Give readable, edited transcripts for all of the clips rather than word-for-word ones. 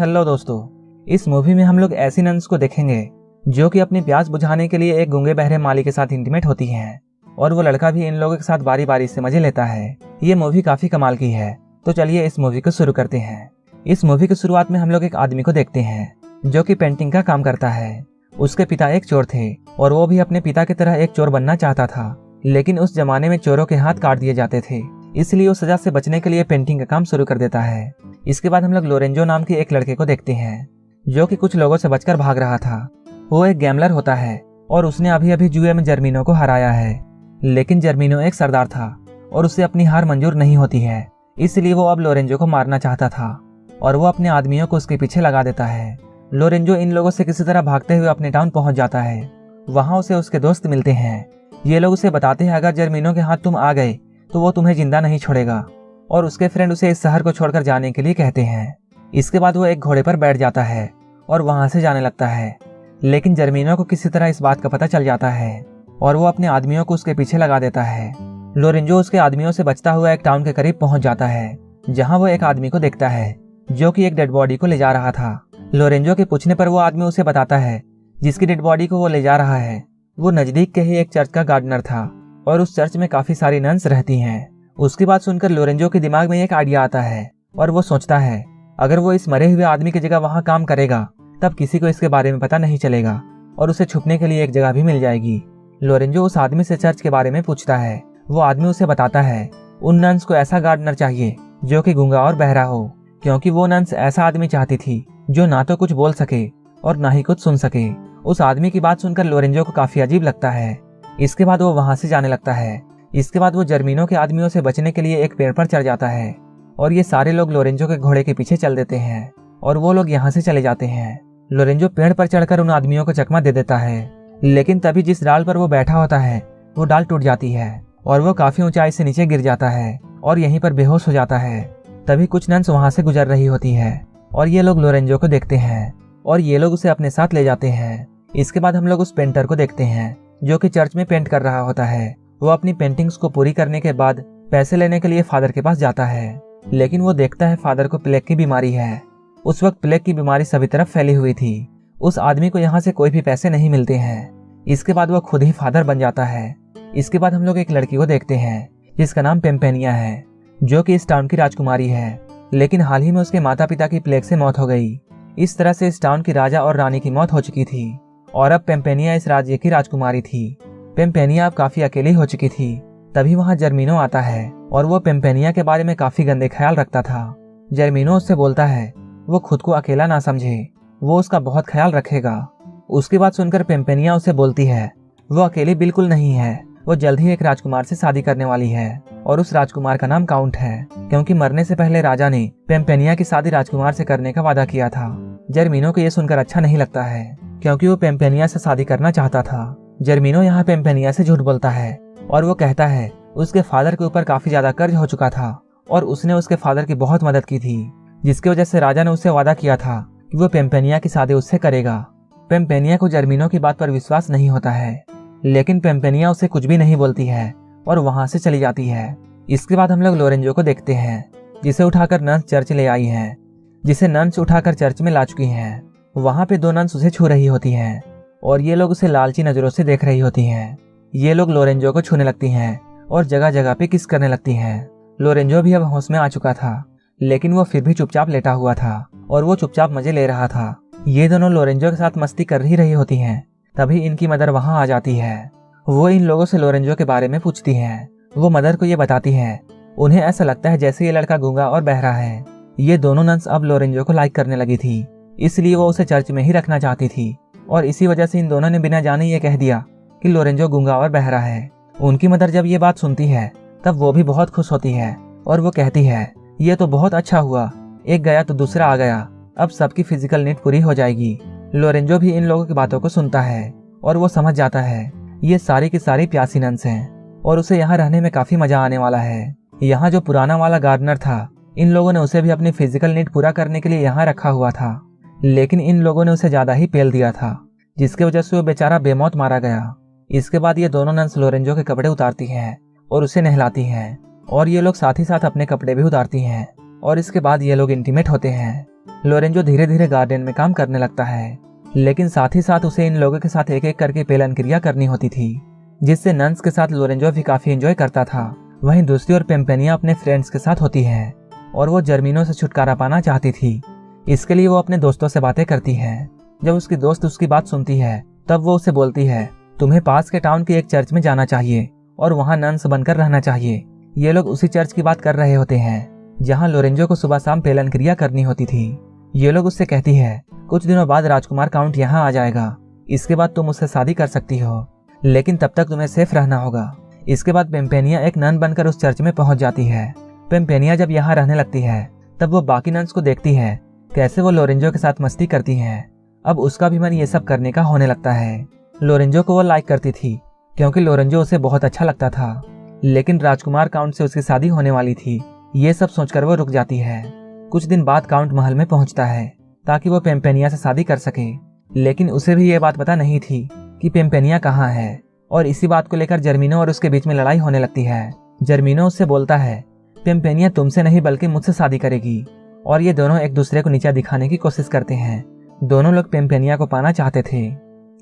Hello दोस्तों, इस movie में हम लोग ऐसी नन्स को देखेंगे जो कि अपनी प्यास बुझाने के लिए एक गूंगे बहरे माली के साथ इंटीमेट होती हैं और वो लड़का भी इन लोगों के साथ बारी बारी से मजे लेता है। ये मूवी काफी कमाल की है, तो चलिए इस मूवी को शुरू करते हैं। इस मूवी की शुरुआत में हम लोग एक आदमी को देखते हैं जो कि पेंटिंग का काम करता है। उसके पिता एक चोर थे और वो भी अपने पिता की तरह एक चोर बनना चाहता था, लेकिन उस जमाने में चोरों के हाथ काट दिए जाते थे, इसलिए वो सजा से बचने के लिए पेंटिंग का काम शुरू कर देता है। इसके बाद हम लोग लोरेंजो नाम के एक लड़के को देखते हैं जो कि कुछ लोगों से बचकर भाग रहा था। वो एक गैमलर होता है और उसने अभी अभी जुए में जर्मीनो को हराया है, लेकिन जर्मीनो एक सरदार था और उसे अपनी हार मंजूर नहीं होती है, इसलिए वो अब लोरेंजो को मारना चाहता था और वो अपने आदमियों को उसके पीछे लगा देता है। लोरेंजो इन लोगों से किसी तरह भागते हुए अपने टाउन पहुंच जाता है। वहां उसे उसके दोस्त मिलते हैं। ये लोग उसे बताते हैं अगर जर्मीनो के हाथ तुम आ गए तो वो तुम्हें जिंदा नहीं छोड़ेगा, और उसके फ्रेंड उसे इस शहर को छोड़कर जाने के लिए कहते हैं। इसके बाद वो एक घोड़े पर बैठ जाता है और वहां से जाने लगता है, लेकिन जर्मीनो को किसी तरह इस बात का पता चल जाता है और वो अपने आदमियों को उसके पीछे लगा देता है। लोरेंजो उसके आदमियों से बचता हुआ एक टाउन के करीब पहुंच जाता है, जहां वो एक आदमी को देखता है जो कि एक डेड बॉडी को ले जा रहा था। लोरेंजो के पूछने पर वो आदमी उसे बताता है जिसकी डेड बॉडी को वो ले जा रहा है वो नजदीक के ही एक चर्च का गार्डनर था और उस चर्च में काफी सारी नन्स रहती हैं। उसकी बात सुनकर लोरेंजो के दिमाग में एक आइडिया आता है और वो सोचता है अगर वो इस मरे हुए आदमी की जगह वहां काम करेगा तब किसी को इसके बारे में पता नहीं चलेगा और उसे छुपने के लिए एक जगह भी मिल जाएगी। लोरेंजो उस आदमी से चर्च के बारे में पूछता है। वो आदमी उसे बताता है उन नन्स को ऐसा गार्डनर चाहिए जो कि गूंगा और बहरा हो, क्योंकि वो नन्स ऐसा आदमी चाहती थी जो ना तो कुछ बोल सके और ना ही कुछ सुन सके। उस आदमी की बात सुनकर लोरेंजो को काफी अजीब लगता है। इसके बाद वो वहां से जाने लगता है। इसके बाद वो जर्मीनो के आदमियों से बचने के लिए एक पेड़ पर चढ़ जाता है और ये सारे लोग लोरेंजो के घोड़े के पीछे चल देते हैं और वो लोग यहाँ से चले जाते हैं। लोरेंजो पेड़ पर चढ़कर उन आदमियों को चकमा दे देता है, लेकिन तभी जिस डाल पर वो बैठा होता है वो डाल टूट जाती है और वो काफी ऊंचाई से नीचे गिर जाता है और यहीं पर बेहोश हो जाता है। तभी कुछ नन्स वहां से गुजर रही होती है और ये लोग लोरेंजो को देखते हैं और ये लोग उसे अपने साथ ले जाते हैं। इसके बाद हम लोग उस पेंटर को देखते हैं जो कि चर्च में पेंट कर रहा होता है। वो अपनी पेंटिंग्स को पूरी करने के बाद पैसे लेने के लिए फादर के पास जाता है, लेकिन वो देखता है फादर को प्लेग की बीमारी है। उस वक्त प्लेग की बीमारी सभी तरफ फैली हुई थी। उस आदमी को यहाँ से कोई भी पैसे नहीं मिलते हैं। इसके बाद वो खुद ही फादर बन जाता है। इसके बाद हम लोग एक लड़की को देखते हैं जिसका नाम पेम्पेनिया है, जो कि इस टाउन की राजकुमारी है, लेकिन हाल ही में उसके माता पिता की प्लेग से मौत हो गई। इस तरह से इस टाउन की राजा और रानी की मौत हो चुकी थी और अब पेम्पेनिया इस राज्य की राजकुमारी थी। पेम्पेनिया अब काफी अकेली हो चुकी थी। तभी वहां जर्मीनो आता है और वो पेम्पेनिया के बारे में काफी गंदे ख्याल रखता था। जर्मीनो उससे बोलता है वो खुद को अकेला ना समझे, वो उसका बहुत ख्याल रखेगा। उसकी बात सुनकर पेम्पेनिया उसे बोलती है वो अकेली बिल्कुल नहीं है, वो जल्द ही एक राजकुमार से शादी करने वाली है और उस राजकुमार का नाम काउंट है, क्योंकि मरने से पहले राजा ने पेम्पेनिया की शादी राजकुमार से करने का वादा किया था। जर्मीनो को यह सुनकर अच्छा नहीं लगता है, क्योंकि वो पेम्पेनिया से शादी करना चाहता था। जर्मीनो यहाँ पेम्पेनिया से झूठ बोलता है और वो कहता है उसके फादर के ऊपर काफी ज्यादा कर्ज हो चुका था और उसने उसके फादर की बहुत मदद की थी, जिसकी वजह से राजा ने उससे वादा किया था कि वो पेम्पेनिया की शादी उससे करेगा। पेम्पेनिया को जर्मीनो की बात पर विश्वास नहीं होता है, लेकिन पेम्पेनिया उसे कुछ भी नहीं बोलती है और वहां से चली जाती है। इसके बाद हम लोग लोरेंजो को देखते हैं जिसे उठाकर नन्स चर्च ले आई हैं, जिसे नन्स उठाकर चर्च में ला चुकी हैं। वहां पे दो नन्स उसे छू रही होती हैं और ये लोग उसे लालची नजरों से देख रही होती हैं। ये लोग लोरेंजो को छूने लगती हैं और जगह जगह पे किस करने लगती हैं। लोरेंजो भी अब होश में आ चुका था, लेकिन वो फिर भी चुपचाप लेटा हुआ था और वो चुपचाप मजे ले रहा था। ये दोनों लोरेंजो के साथ मस्ती कर ही रही होती हैं। तभी इनकी मदर वहां आ जाती है। वो इन लोगों से लोरेंजो के बारे में पूछती है। वो मदर को ये बताती है उन्हें ऐसा लगता है जैसे ये लड़का गूंगा और बहरा है। ये दोनों नन्स अब लोरेंजो को लाइक करने लगी थी, इसलिए वो उसे चर्च में ही रखना चाहती थी और इसी वजह से इन दोनों ने बिना जाने ये कह दिया कि लोरेंजो गूंगा और बहरा है। उनकी मदर जब ये बात सुनती है तब वो भी बहुत खुश होती है और वो कहती है ये तो बहुत अच्छा हुआ, एक गया तो दूसरा आ गया, अब सबकी फिजिकल नीड पूरी हो जाएगी। लोरेंजो भी इन लोगों की बातों को सुनता है और वो समझ जाता है ये सारी की सारी प्यासी नन्स हैं और उसे यहाँ रहने में काफी मजा आने वाला है। यहाँ जो पुराना वाला गार्डनर था, इन लोगों ने उसे भी अपनी फिजिकल नीड पूरा करने के लिए यहाँ रखा हुआ था, लेकिन इन लोगों ने उसे ज्यादा ही पेल दिया था, जिसकी वजह से वो बेचारा बेमौत मारा गया। इसके बाद ये दोनों नन्स लोरेंजो के कपड़े उतारती हैं और उसे नहलाती हैं और ये लोग साथ ही साथ अपने कपड़े भी उतारती हैं। और इसके बाद ये लोग इंटीमेट होते हैं। लोरेंजो धीरे धीरे गार्डन में काम करने लगता है, लेकिन साथ ही साथ उसे इन लोगों के साथ एक एक करके पेलन क्रिया करनी होती थी, जिससे नन्स के साथ लोरेंजो भी काफी एंजॉय करता था। वहीं दूसरी ओर पेम्पेनिया अपने फ्रेंड्स के साथ होती है और वो जर्मिनो से छुटकारा पाना चाहती थी। इसके लिए वो अपने दोस्तों से बातें करती है। जब उसकी दोस्त उसकी बात सुनती है तब वो उसे बोलती है, तुम्हें पास के टाउन के एक चर्च में जाना चाहिए और वहाँ नन्स बनकर रहना चाहिए। ये लोग उसी चर्च की बात कर रहे होते हैं जहाँ लोरेंजो को सुबह शाम पेलन क्रिया करनी होती थी। ये लोग उससे कहती है, कुछ दिनों बाद राजकुमार काउंट यहाँ आ जाएगा, इसके बाद तुम उससे शादी कर सकती हो, लेकिन तब तक तुम्हें सेफ रहना होगा। इसके बाद पेम्पेनिया एक नन बनकर उस चर्च में पहुंच जाती है। पेम्पेनिया जब यहाँ रहने लगती है तब वो बाकी नन्स को देखती है कैसे वो लोरेंजो के साथ मस्ती करती हैं। अब उसका भी मन ये सब करने का होने लगता है। लोरेंजो को वो लाइक करती थी क्योंकि लोरेंजो उसे बहुत अच्छा लगता था, लेकिन राजकुमार काउंट से उसकी शादी होने वाली थी। ये सब सोचकर वो रुक जाती है। कुछ दिन बाद काउंट महल में पहुंचता है ताकि वो पेम्पेनिया से शादी कर सके, लेकिन उसे भी ये बात पता नहीं थी कि पेम्पेनिया कहाँ है। और इसी बात को लेकर जर्मिनो और उसके बीच में लड़ाई होने लगती है। जर्मिनो उससे बोलता है, पेम्पेनिया तुमसे नहीं बल्कि मुझसे शादी करेगी, और ये दोनों एक दूसरे को नीचा दिखाने की कोशिश करते हैं। दोनों लोग पेम्पेनिया को पाना चाहते थे।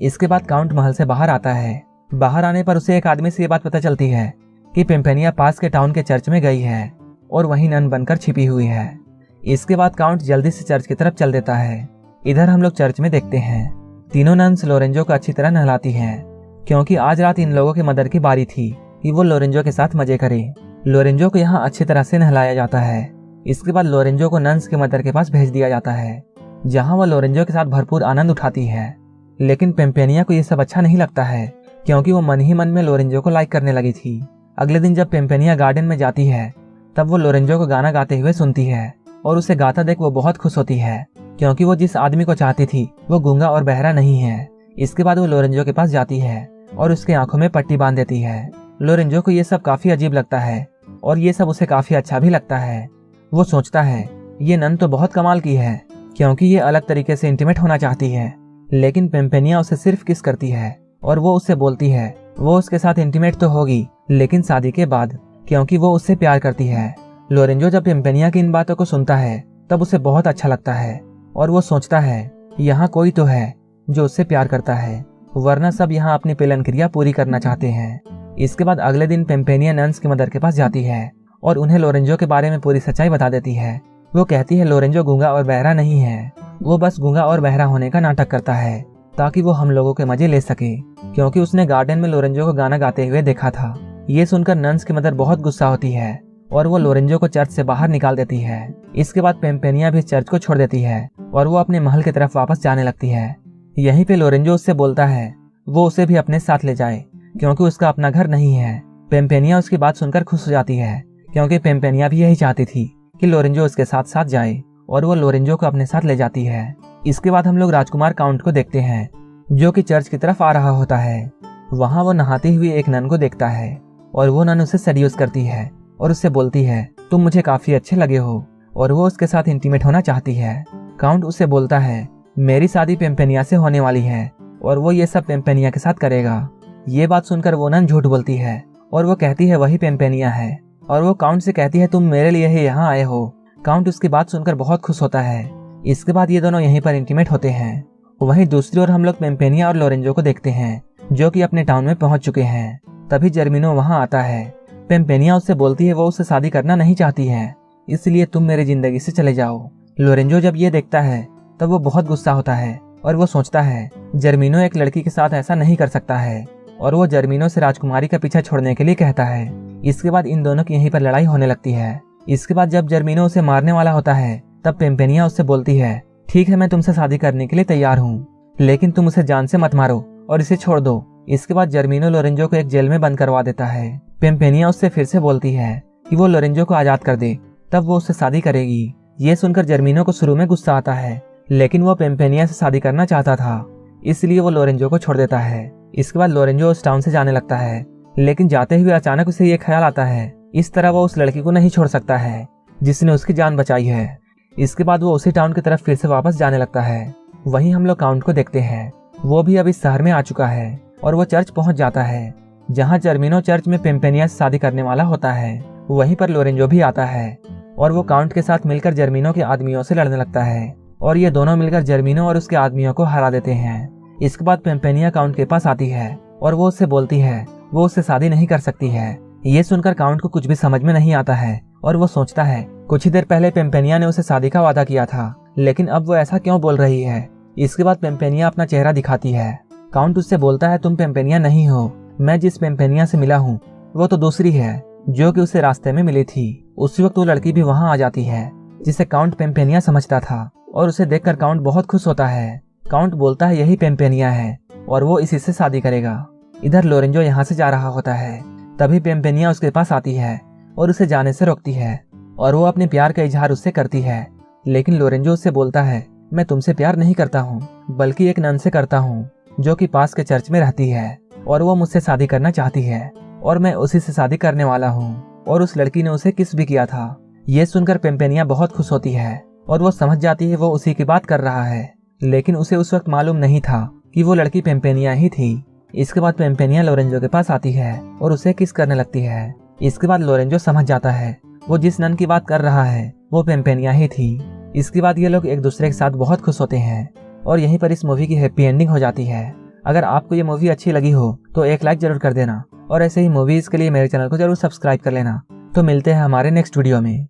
इसके बाद काउंट महल से बाहर आता है। बाहर आने पर उसे एक आदमी से ये बात पता चलती है कि पेम्पेनिया पास के टाउन के चर्च में गई है और वहीं नन बनकर छिपी हुई है। इसके बाद काउंट जल्दी से चर्च की तरफ चल देता है। इधर हम लोग चर्च में देखते हैं तीनों नन्स लोरेंजो को अच्छी तरह नहलाती हैं, क्योंकि आज रात इन लोगों के मदर की बारी थी कि वो लोरेंजो के साथ मजे करे। लोरेंजो को यहाँ अच्छी तरह से नहलाया जाता है। इसके बाद लोरेंजो को नन्स के मदर के पास भेज दिया जाता है, जहाँ वह लोरेंजो के साथ भरपूर आनंद उठाती है। लेकिन पेम्पेनिया को ये सब अच्छा नहीं लगता है, क्योंकि वो मन ही मन में लोरेंजो को लाइक करने लगी थी। अगले दिन जब पेम्पेनिया गार्डन में जाती है तब वो लोरेंजो को गाना गाते हुए सुनती है और उसे गाता देख वो बहुत खुश होती है, क्योंकि वो जिस आदमी को चाहती थी वो गूंगा और बहरा नहीं है। इसके बाद वो लोरेंजो के पास जाती है और उसके आंखों में पट्टी बांध देती है। लोरेंजो को ये सब काफी अजीब लगता है और ये सब उसे काफी अच्छा भी लगता है। वो सोचता है ये नन तो बहुत कमाल की है, क्योंकि ये अलग तरीके से इंटीमेट होना चाहती है, लेकिन पेम्पेनिया उसे सिर्फ किस करती है और वो उससे बोलती है वो उसके साथ इंटीमेट तो होगी, लेकिन शादी के बाद, क्योंकि वो उससे प्यार करती है। लोरेंजो जब पेम्पेनिया की इन बातों को सुनता है तब उसे बहुत अच्छा लगता है और वो सोचता है यहाँ कोई तो है जो उससे प्यार करता है, वरना सब यहाँ अपनी पेलन क्रिया पूरी करना चाहते हैं। इसके बाद अगले दिन पेम्पेनिया नन्स की मदर के पास जाती है और उन्हें लोरेंजो के बारे में पूरी सच्चाई बता देती है। वो कहती है लोरेंजो गूंगा और बहरा नहीं है, वो बस गूंगा और बहरा होने का नाटक करता है ताकि वो हम लोगों के मजे ले सके, क्योंकि उसने गार्डन में लोरेंजो को गाना गाते हुए देखा था। ये सुनकर नन्स की मदर बहुत गुस्सा होती है और वो लोरेंजो को चर्च से बाहर निकाल देती है। इसके बाद पेम्पेनिया भी चर्च को छोड़ देती है और वो अपने महल की तरफ वापस जाने लगती है। यहीं पे लोरेंजो उससे बोलता है वो उसे भी अपने साथ ले जाए, क्योंकि उसका अपना घर नहीं है। पेम्पेनिया उसकी बात सुनकर खुश हो जाती है, क्योंकि पेम्पेनिया भी यही चाहती थी कि लोरेंजो उसके साथ साथ जाए, और वो लोरेंजो को अपने साथ ले जाती है। इसके बाद हम लोग राजकुमार काउंट को देखते हैं जो कि चर्च की तरफ आ रहा होता है। वहाँ वो नहाती हुई एक नन को देखता है और वो नन उसे सेड्यूस करती है और उससे बोलती है तुम मुझे काफी अच्छे लगे हो, और वो उसके साथ इंटीमेट होना चाहती है। काउंट उससे बोलता है मेरी शादी पेम्पेनिया से होने वाली है और वो ये सब पेम्पेनिया के साथ करेगा। ये बात सुनकर वो नन झूठ बोलती है और वो कहती है वही पेम्पेनिया है, और वो काउंट से कहती है तुम मेरे लिए ही यहाँ आए हो। काउंट उसकी बात सुनकर बहुत खुश होता है। इसके बाद ये दोनों यहीं पर इंटीमेट होते हैं। वहीं दूसरी ओर हम लोग पेम्पेनिया और लोरेंजो को देखते हैं जो कि अपने टाउन में पहुंच चुके हैं। तभी जर्मिनो वहां आता है। पेम्पेनिया उससे बोलती है वो उससे शादी करना नहीं चाहती है, इसलिए तुम मेरी जिंदगी से चले जाओ। लोरेंजो जब ये देखता है तब वो बहुत गुस्सा होता है और वो सोचता है जर्मिनो एक लड़की के साथ ऐसा नहीं कर सकता है, और वो जर्मिनो से राजकुमारी का पीछा छोड़ने के लिए कहता है। इसके बाद इन दोनों की यहीं पर लड़ाई होने लगती है। इसके बाद जब जर्मिनो उसे मारने वाला होता है तब पेम्पेनिया उससे बोलती है ठीक है मैं तुमसे शादी करने के लिए तैयार हूँ, लेकिन तुम उसे जान से मत मारो और इसे छोड़ दो। इसके बाद जर्मिनो लोरेंजो को एक जेल में बंद करवा देता है। पेम्पेनिया उससे फिर से बोलती है कि वो लोरेंजो को आजाद कर दे, तब वो उससे शादी करेगी। ये सुनकर जर्मिनो को शुरू में गुस्सा आता है, लेकिन वो पेम्पेनिया से शादी करना चाहता था, इसलिए वो लोरेंजो को छोड़ देता है। इसके बाद लोरेंजो उस टाउन से जाने लगता है, लेकिन जाते हुए अचानक उसे ये ख्याल आता है इस तरह वो उस लड़की को नहीं छोड़ सकता है जिसने उसकी जान बचाई है। इसके बाद वो उसी टाउन की तरफ फिर से वापस जाने लगता है। वहीं हम लोग काउंट को देखते हैं, वो भी अब इस शहर में आ चुका है और वो चर्च पहुंच जाता है जहां जर्मिनो चर्च में पेम्पेनिया से शादी करने वाला होता है। वहीं पर लोरेंजो भी आता है। और वो काउंट के साथ मिलकर जर्मीनो के आदमियों से लड़ने लगता है और ये दोनों मिलकर जर्मीनो और उसके आदमियों को हरा देते हैं। इसके बाद पेम्पेनिया काउंट के पास आती है और वो उससे बोलती है वो उससे शादी नहीं कर सकती है। ये सुनकर काउंट को कुछ भी समझ में नहीं आता है और वो सोचता है कुछ ही देर पहले पेम्पेनिया ने उसे शादी का वादा किया था, लेकिन अब वो ऐसा क्यों बोल रही है। इसके बाद पेम्पेनिया अपना चेहरा दिखाती है। काउंट उससे बोलता है तुम पेम्पेनिया नहीं हो, मैं जिस पेम्पेनिया से मिला हूँ वो तो दूसरी है जो कि उसे रास्ते में मिली थी। उसी वक्त वो लड़की भी वहाँ आ जाती है जिसे काउंट पेम्पेनिया समझता था और उसे देखकर काउंट बहुत खुश होता है। काउंट बोलता है यही पेम्पेनिया है और वो इसी से शादी करेगा। इधर लोरेंजो यहाँ से जा रहा होता है, तभी पेम्पेनिया उसके पास आती है और उसे जाने से रोकती है और वो अपने प्यार का इजहार उससे करती है। लेकिन लोरेंजो उससे बोलता है मैं तुमसे प्यार नहीं करता हूँ बल्कि एक नन से करता हूँ जो कि पास के चर्च में रहती है और वो मुझसे शादी करना चाहती है और मैं उसी से शादी करने वाला हूँ। और उस लड़की ने उसे किस भी किया था। ये सुनकर पेम्पेनिया बहुत खुश होती है और वो समझ जाती है वो उसी की बात कर रहा है, लेकिन उसे उस वक्त मालूम नहीं था कि वो लड़की पेम्पेनिया ही थी। इसके बाद पेम्पेनिया लोरेंजो के पास आती है और उसे किस करने लगती है। इसके बाद लोरेंजो समझ जाता है वो जिस नन की बात कर रहा है वो पेम्पेनिया ही थी। इसके बाद ये लोग एक दूसरे के साथ बहुत खुश होते हैं और यहीं पर इस मूवी की हैप्पी एंडिंग हो जाती है। अगर आपको ये मूवी अच्छी लगी हो तो एक लाइक जरूर कर देना और ऐसे ही मूवीज के लिए मेरे चैनल को जरूर सब्सक्राइब कर लेना। तो मिलते हैं हमारे नेक्स्ट वीडियो में।